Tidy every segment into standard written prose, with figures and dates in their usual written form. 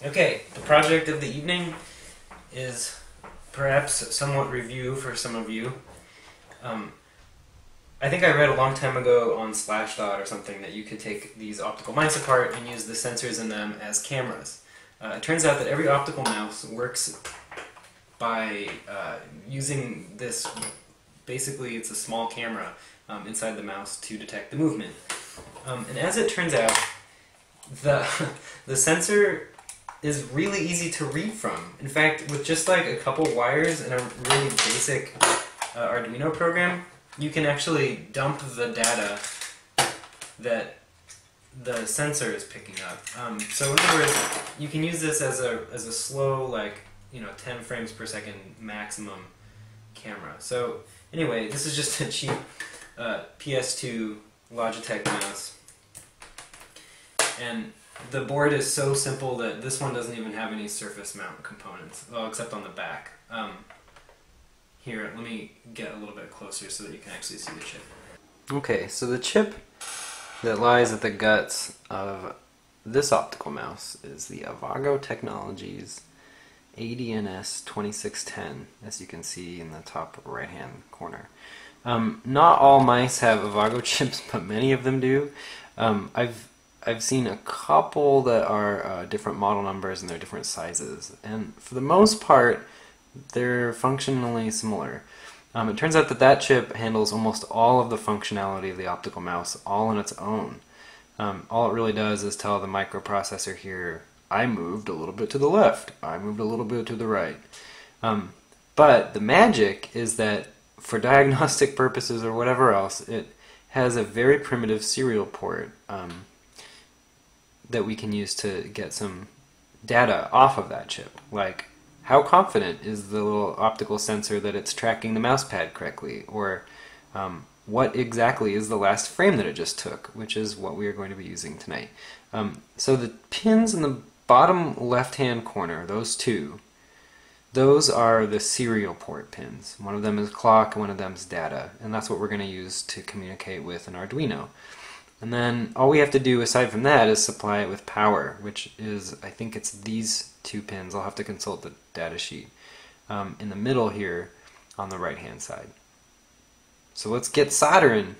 Okay, the project of the evening is perhaps somewhat review for some of you. I think I read a long time ago on Slashdot or something that you could take these optical mice apart and use the sensors in them as cameras. It turns out that every optical mouse works by using this, basically it's a small camera inside the mouse to detect the movement. And as it turns out, the sensor is really easy to read from. In fact, with just like a couple wires and a really basic Arduino program, you can actually dump the data that the sensor is picking up. So in other words, you can use this as a slow, like 10 frames per second maximum camera. So anyway, this is just a cheap PS2 Logitech mouse, and the board is so simple that this one doesn't even have any surface mount components, well, except on the back. Here, let me get a little bit closer so that you can actually see the chip. Okay, so the chip that lies at the guts of this optical mouse is the Avago Technologies ADNS 2610, as you can see in the top right hand corner. Not all mice have Avago chips, but many of them do. I've seen a couple that are different model numbers and they're different sizes, and for the most part they're functionally similar. It turns out that that chip handles almost all of the functionality of the optical mouse all on its own. All it really does is tell the microprocessor here, I moved a little bit to the left, I moved a little bit to the right. But the magic is that for diagnostic purposes or whatever else, it has a very primitive serial port that we can use to get some data off of that chip. Like, how confident is the little optical sensor that it's tracking the mouse pad correctly? Or what exactly is the last frame that it just took, which is what we are going to be using tonight. So the pins in the bottom left-hand corner, those two, those are the serial port pins. One of them is clock and one of them is data, and that's what we're going to use to communicate with an Arduino. And then all we have to do aside from that is supply it with power, which is, I think it's these two pins. I'll have to consult the data sheet in the middle here on the right hand side. So let's get soldering.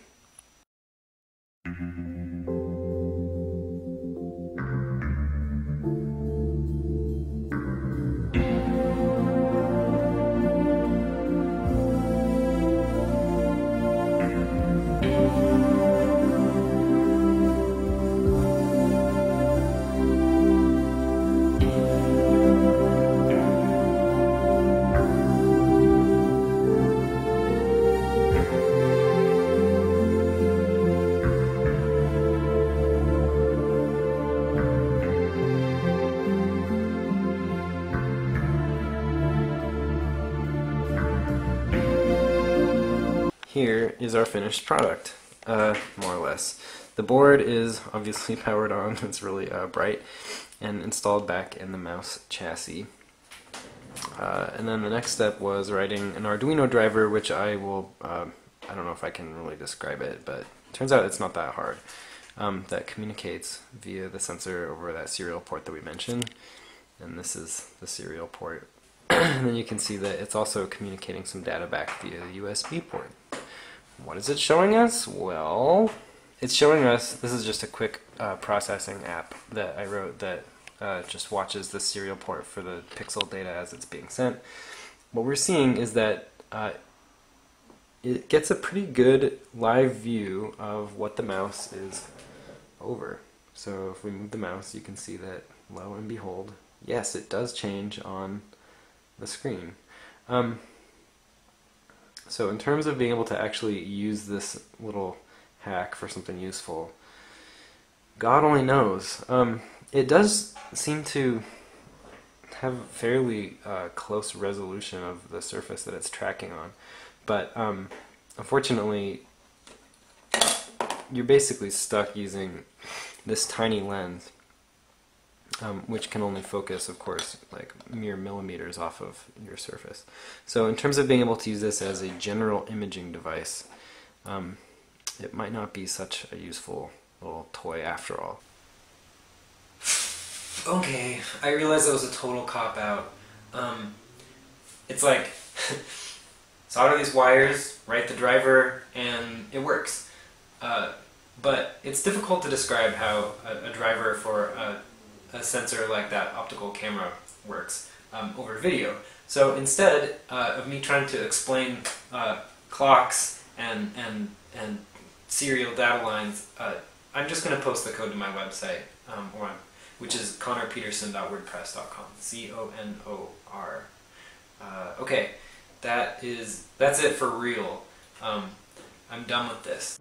Here is our finished product, more or less. The board is obviously powered on, it's really bright, and installed back in the mouse chassis. And then the next step was writing an Arduino driver, which I will, I don't know if I can really describe it, but it turns out it's not that hard, that communicates via the sensor over that serial port that we mentioned. And this is the serial port. And then you can see that it's also communicating some data back via the USB port. What is it showing us? Well, it's showing us, this is just a quick processing app that I wrote that just watches the serial port for the pixel data as it's being sent. What we're seeing is that it gets a pretty good live view of what the mouse is over. So if we move the mouse, you can see that, lo and behold, yes, it does change on the screen. So in terms of being able to actually use this little hack for something useful, God only knows. It does seem to have fairly close resolution of the surface that it's tracking on, but unfortunately you're basically stuck using this tiny lens, which can only focus, of course, like mere millimeters off of your surface. So in terms of being able to use this as a general imaging device, it might not be such a useful little toy after all. Okay, I realized that was a total cop-out. It's like, solder these wires, write the driver, and it works. But it's difficult to describe how a driver for a sensor like that optical camera works over video. So instead of me trying to explain clocks and serial data lines, I'm just going to post the code to my website, which is connorpeterson.wordpress.com. CONOR. Okay, that's it for real. I'm done with this.